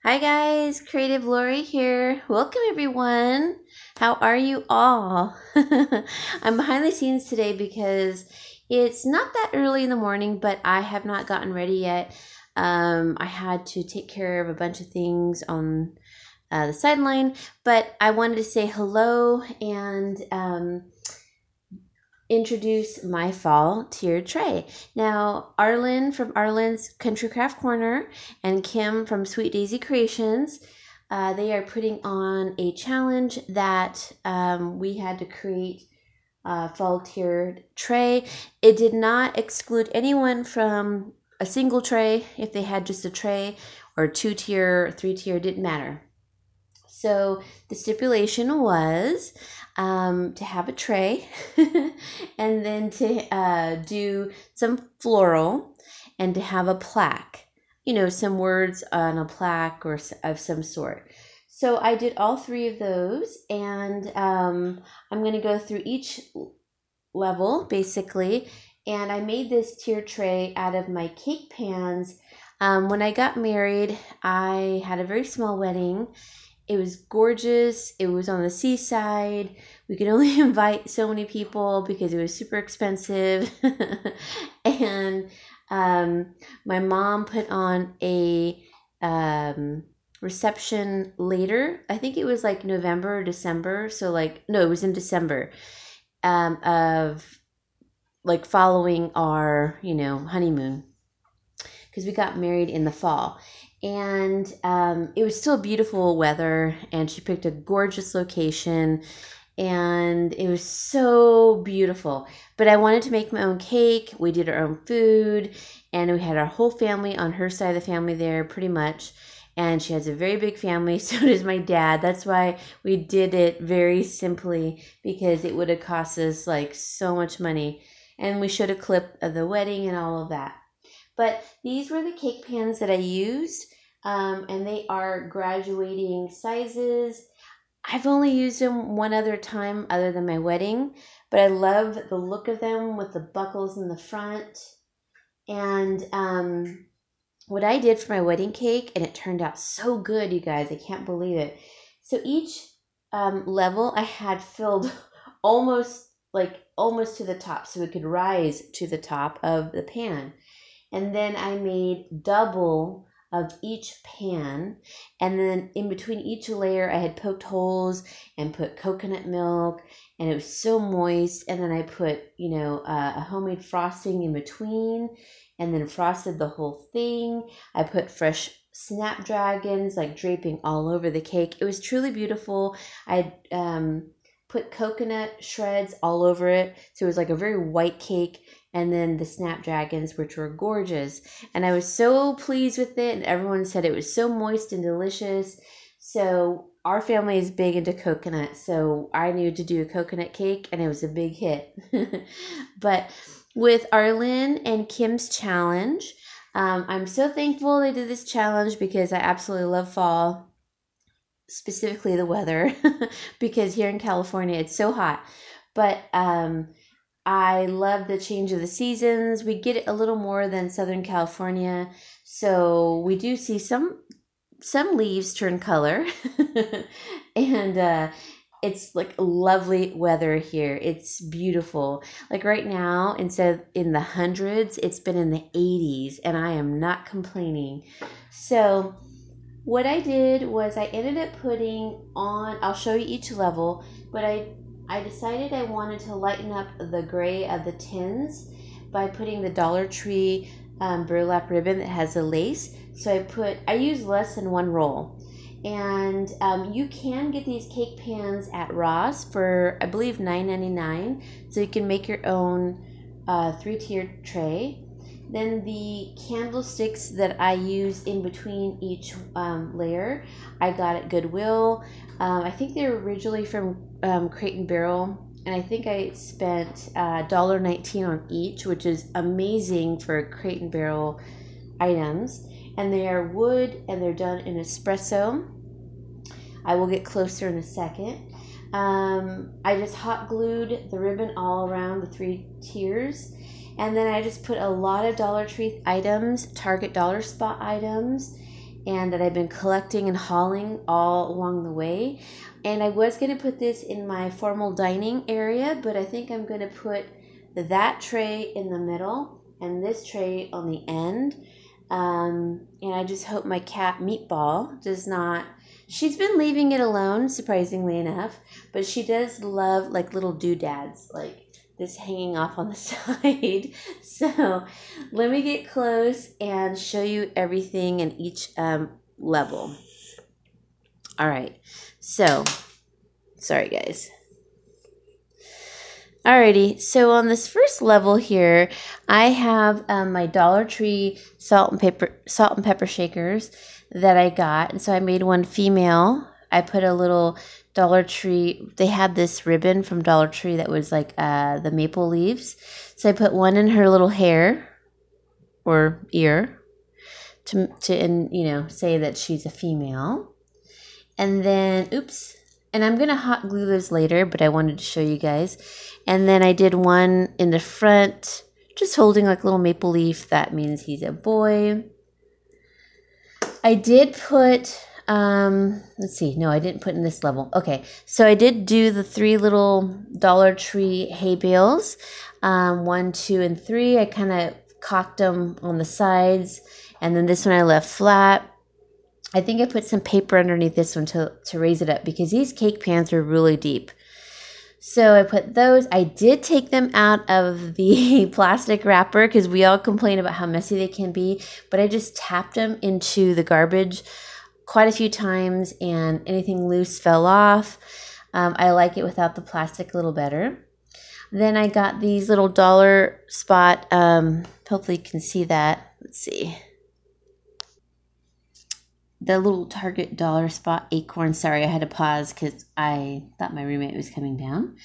Hi guys, Creative Lauri here. Welcome everyone. How are you all? I'm behind the scenes today because it's not that early in the morning, but I have not gotten ready yet. I had to take care of a bunch of things on the sideline, but I wanted to say hello and introduce my fall tiered tray. Now, Arlynn from Arlynn's Country Craft Corner and Kim from Sweet Daisy Creations, they are putting on a challenge that we had to create a fall tiered tray. It did not exclude anyone from a single tray. If they had just a tray or 2-tier, 3-tier, didn't matter. So the stipulation was to have a tray and then to do some floral and to have a plaque, some words on a plaque or of some sort. So I did all 3 of those, and I'm going to go through each level basically. And I made this tier tray out of my cake pans. When I got married, I had a very small wedding. It was gorgeous. It was on the seaside. We could only invite so many people because it was super expensive. And my mom put on a reception later. I think it was like November or December. So no, it was in December of like following our, honeymoon, because we got married in the fall. And it was still beautiful weather, and she picked a gorgeous location, and it was so beautiful. But I wanted to make my own cake. We did our own food, and we had our whole family on her side of the family there pretty much. And she has a very big family, so does my dad. That's why we did it very simply, because it would have cost us like so much money. And we showed a clip of the wedding and all of that. But these were the cake pans that I used, and they are graduating sizes. I've only used them one other time other than my wedding, but I love the look of them with the buckles in the front. And what I did for my wedding cake, and it turned out so good, you guys, I can't believe it. So each level I had filled almost to the top, so it could rise to the top of the pan. And then I made double of each pan. And then in between each layer, I had poked holes and put coconut milk, and it was so moist. And then I put, a homemade frosting in between, and then frosted the whole thing. I put fresh snapdragons like draping all over the cake. It was truly beautiful. I put coconut shreds all over it, so it was like a very white cake. And then the snapdragons, which were gorgeous. And I was so pleased with it, and everyone said it was so moist and delicious. So our family is big into coconut, so I knew to do a coconut cake, and it was a big hit. But with Arlynn and Kim's challenge, I'm so thankful they did this challenge, because I absolutely love fall, specifically the weather, because here in California it's so hot. But I love the change of the seasons. We get it a little more than Southern California, so we do see some leaves turn color. And it's like lovely weather here. It's beautiful. Like right now, instead of in the hundreds, it's been in the 80s, and I am not complaining. So what I did was I ended up putting on, I'll show you each level, but I decided I wanted to lighten up the gray of the tins by putting the Dollar Tree burlap ribbon that has a lace. So I used less than 1 roll. And you can get these cake pans at Ross for, I believe, $9.99. So you can make your own 3-tiered tray. Then the candlesticks that I use in between each layer, I got at Goodwill. I think they were originally from Crate & Barrel, and I think I spent $1.19 on each, which is amazing for Crate & Barrel items. And they are wood, and they're done in espresso. I will get closer in a second. I just hot glued the ribbon all around the 3 tiers. And then I just put a lot of Dollar Tree items, Target Dollar Spot items, and that I've been collecting and hauling all along the way. And I was going to put this in my formal dining area, but I think I'm going to put that tray in the middle and this tray on the end. And I just hope my cat Meatball does not, she's been leaving it alone, surprisingly enough, but she does love like little doodads, like this hanging off on the side. So let me get close and show you everything in each level. All right, so sorry guys. Alrighty, so on this first level here, I have my Dollar Tree salt and pepper shakers that I got. And so I made one female. I put a little Dollar Tree, they had this ribbon from Dollar Tree that was like the maple leaves. So I put one in her little hair or ear to say that she's a female. And then, oops, and I'm going to hot glue those later, but I wanted to show you guys. And then I did one in the front, just holding like a little maple leaf. That means he's a boy. I did put, let's see, no, I didn't put in this level. Okay, so I did do the 3 little Dollar Tree hay bales, 1, 2, and 3. I kind of cocked them on the sides, and then this one I left flat. I think I put some paper underneath this one to raise it up because these cake pans are really deep. So I put those. I did take them out of the plastic wrapper because we all complain about how messy they can be, but I just tapped them into the garbage quite a few times and anything loose fell off. I like it without the plastic a little better. Then I got these little dollar spot, hopefully you can see that. Let's see. The little Target dollar spot acorn. Sorry, I had to pause because I thought my roommate was coming down.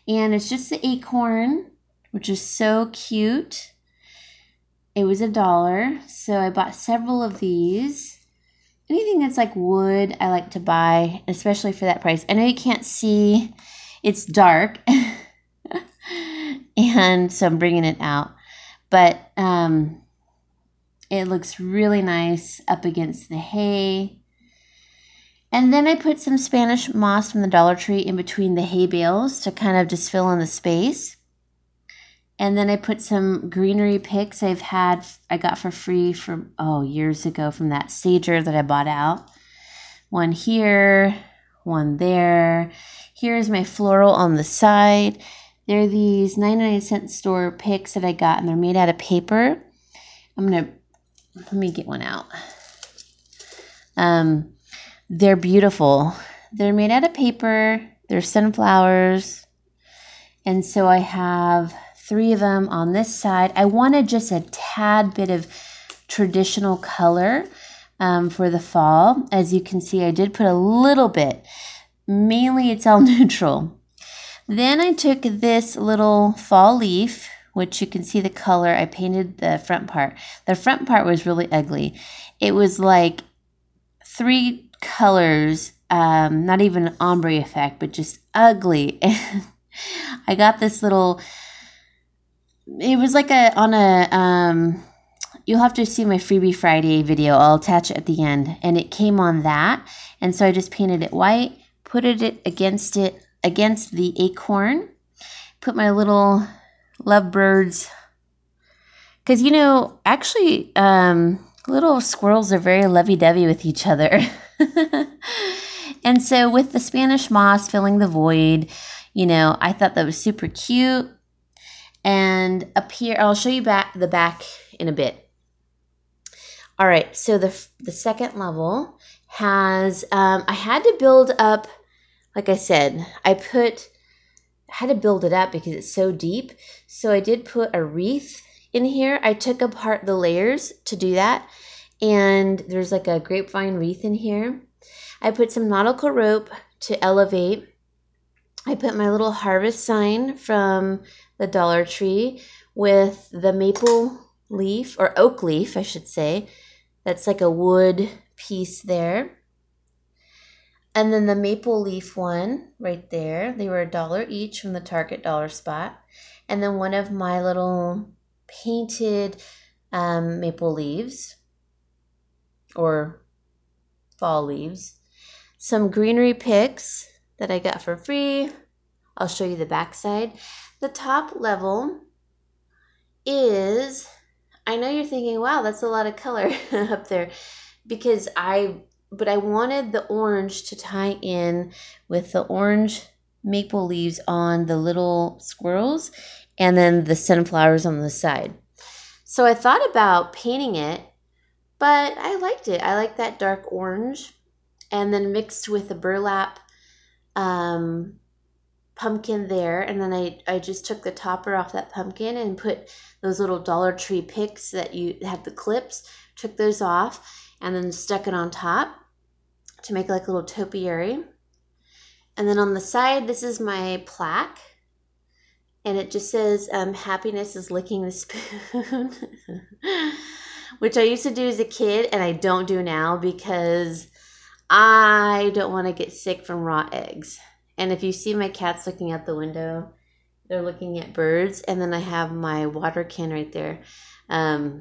And it's just the acorn, which is so cute. It was $1, so I bought several of these. Anything that's like wood, I like to buy, especially for that price. I know you can't see, it's dark, and so I'm bringing it out. But it looks really nice up against the hay. And then I put some Spanish moss from the Dollar Tree in between the hay bales to kind of just fill in the space. And then I put some greenery picks I got for free from, years ago from that stager that I bought out. One here, one there. Here's my floral on the side. They're these 99-cent store picks that I got, and they're made out of paper. Let me get one out. They're beautiful. They're made out of paper. They're sunflowers. And so I have 3 of them on this side. I wanted just a tad bit of traditional color for the fall. As you can see, I did put a little bit. Mainly it's all neutral. Then I took this little fall leaf, which you can see the color. I painted the front part. The front part was really ugly. It was like 3 colors, not even an ombre effect, but just ugly. And I got this little, it was like you'll have to see my Freebie Friday video. I'll attach it at the end. And it came on that. And so I just painted it white, put it against the acorn, put my little lovebirds, because actually little squirrels are very lovey-dovey with each other. And so with the Spanish moss filling the void, I thought that was super cute. And up here, I'll show you the back in a bit. All right, so the second level has I had to build up, like I said, I had to build it up because it's so deep. So I did put a wreath in here. I took apart the layers to do that. And there's like a grapevine wreath in here. I put some nautical rope to elevate. I put my little harvest sign from the Dollar Tree with the maple leaf, or oak leaf, I should say. That's like a wood piece there. And then the maple leaf one right there. They were $1 each from the Target dollar spot. And then one of my little painted maple leaves, or fall leaves. Some greenery picks that I got for free. I'll show you the back side. The top level is, I know you're thinking, wow, that's a lot of color up there, because I wanted the orange to tie in with the orange maple leaves on the little squirrels and then the sunflowers on the side. So I thought about painting it, but I liked it. I like that dark orange, and then mixed with the burlap pumpkin there, and then I just took the topper off that pumpkin and put those little Dollar Tree picks that you have the clips, took those off and then stuck it on top to make like a little topiary. And then on the side, this is my plaque, and it just says happiness is licking the spoon, which I used to do as a kid and I don't do now because I don't want to get sick from raw eggs. And if you see my cats looking out the window, they're looking at birds. And then I have my water can right there. I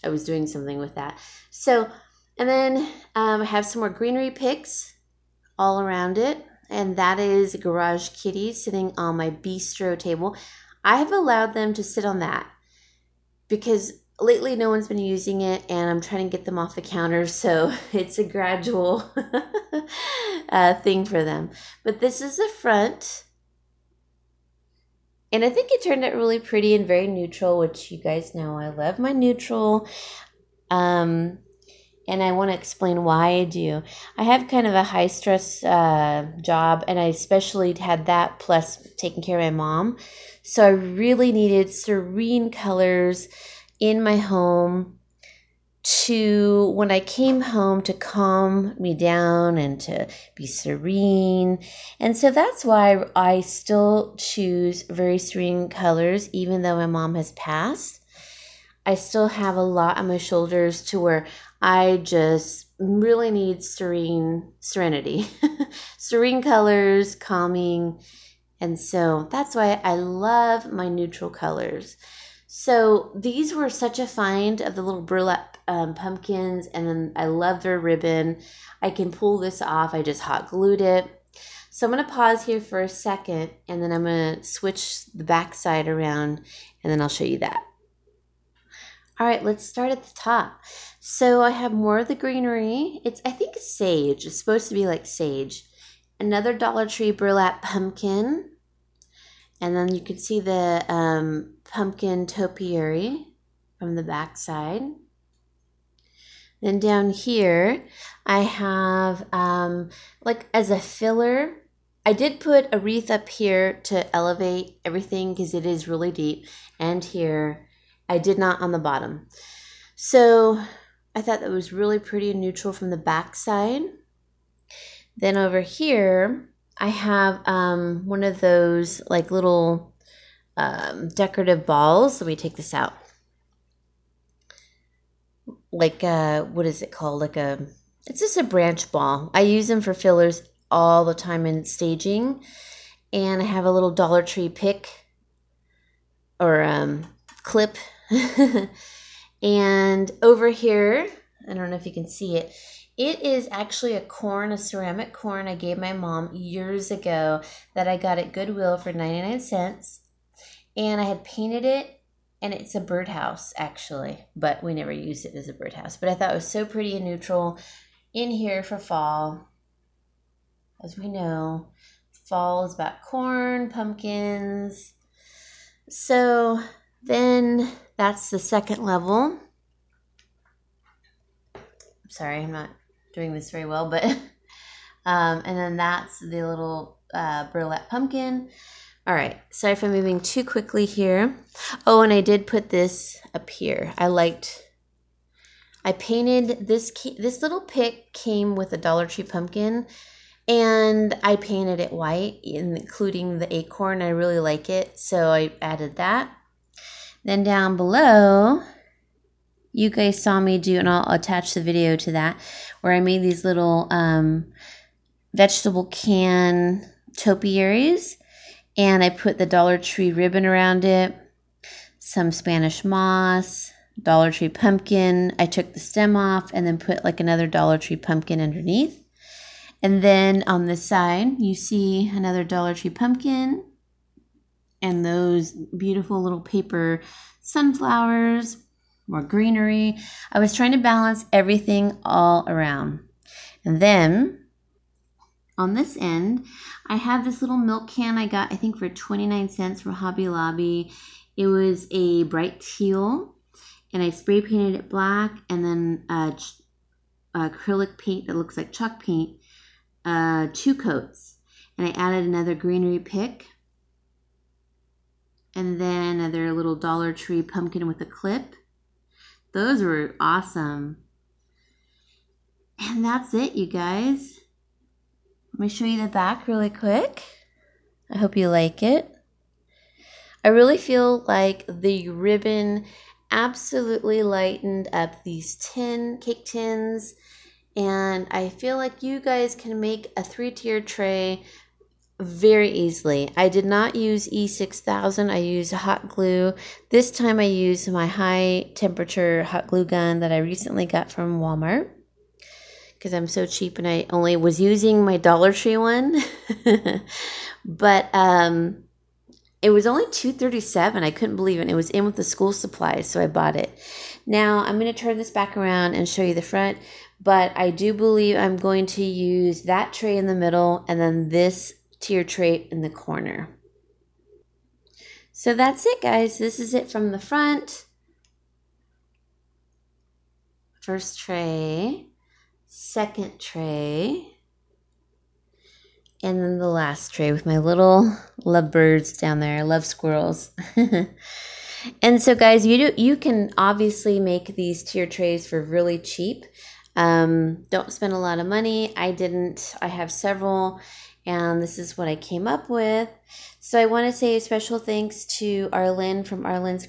was doing something with that. So, and then I have some more greenery picks all around it. And that is Garage Kitty sitting on my bistro table. I have allowed them to sit on that because lately no one's been using it and I'm trying to get them off the counter. So it's a gradual thing for them. But this is the front. And I think it turned out really pretty and very neutral, which you guys know I love my neutral. And I want to explain why I do. I have kind of a high stress job, and I especially had that plus taking care of my mom. So I really needed serene colors in my home to, when I came home, to calm me down and to be serene. And so that's why I still choose very serene colors, even though my mom has passed. I still have a lot on my shoulders to where I just really need serenity, serene colors, calming. And so that's why I love my neutral colors. So these were such a find of the little burlap pumpkins, and then I love their ribbon. I can pull this off. I just hot glued it. So I'm going to pause here for a second, and then I'm going to switch the back side around, and then I'll show you that. All right, let's start at the top. So I have more of the greenery. I think it's sage. It's supposed to be like sage. Another Dollar Tree burlap pumpkin. And then you can see the pumpkin topiary from the back side. Then down here, I have, like as a filler, I did put a wreath up here to elevate everything because it is really deep. And here, I did not on the bottom. So I thought that was really pretty and neutral from the back side. Then over here, I have one of those like little decorative balls. Let me take this out. Like what is it called? It's just a branch ball. I use them for fillers all the time in staging. And I have a little Dollar Tree pick or clip. And over here, I don't know if you can see it. It is actually a corn, a ceramic corn I gave my mom years ago that I got at Goodwill for 99 cents. And I had painted it, and it's a birdhouse actually, but we never used it as a birdhouse. But I thought it was so pretty and neutral in here for fall. As we know, fall is about corn, pumpkins. So then that's the second level. Sorry, I'm not doing this very well, but and then that's the little burlap pumpkin. All right, sorry if I'm moving too quickly here. Oh, and I did put this up here. I painted this little pick came with a Dollar Tree pumpkin, and I painted it white, including the acorn. I really like it, so I added that. Then down below, you guys saw me do, and I'll attach the video to that, where I made these little vegetable can topiaries, and I put the Dollar Tree ribbon around it, some Spanish moss, Dollar Tree pumpkin. I took the stem off and then put like another Dollar Tree pumpkin underneath. And then on the side, you see another Dollar Tree pumpkin and those beautiful little paper sunflowers, more greenery. I was trying to balance everything all around. And then on this end, I have this little milk can I got, I think, for 29 cents from Hobby Lobby. It was a bright teal, and I spray painted it black, and then acrylic paint that looks like chalk paint, 2 coats. And I added another greenery pick, and then another little Dollar Tree pumpkin with a clip. Those were awesome. And that's it, you guys. Let me show you the back really quick. I hope you like it. I really feel like the ribbon absolutely lightened up these cake tins. And I feel like you guys can make a 3-tier tray very easily. I did not use E6000. I used hot glue. This time I used my high temperature hot glue gun that I recently got from Walmart because I'm so cheap and I only was using my Dollar Tree one. But it was only $2.37. I couldn't believe it. It was in with the school supplies, so I bought it. Now I'm going to turn this back around and show you the front, but I do believe I'm going to use that tray in the middle and then this tier tray in the corner. So that's it, guys. This is it from the front. First tray, second tray, and then the last tray with my little lovebirds down there. I love squirrels. And so, guys, you can obviously make these tier trays for really cheap. Don't spend a lot of money. I didn't. I have several, and this is what I came up with. So I want to say a special thanks to Arlynn from Arlynn's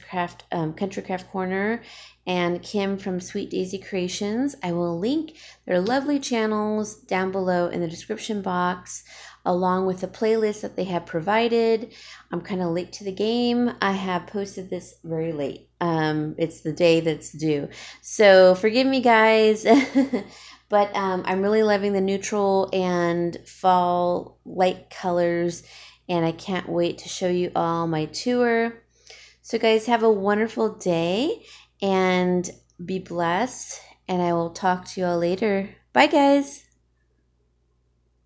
Country Craft Corner and Kim from Sweet Daisy Creations. I will link their lovely channels down below in the description box, along with the playlist that they have provided. I'm kind of late to the game. I have posted this very late. It's the day that's due. So forgive me, guys. But I'm really loving the neutral and fall light colors, and I can't wait to show you all my tour. So guys, have a wonderful day and be blessed, and I will talk to you all later. Bye, guys.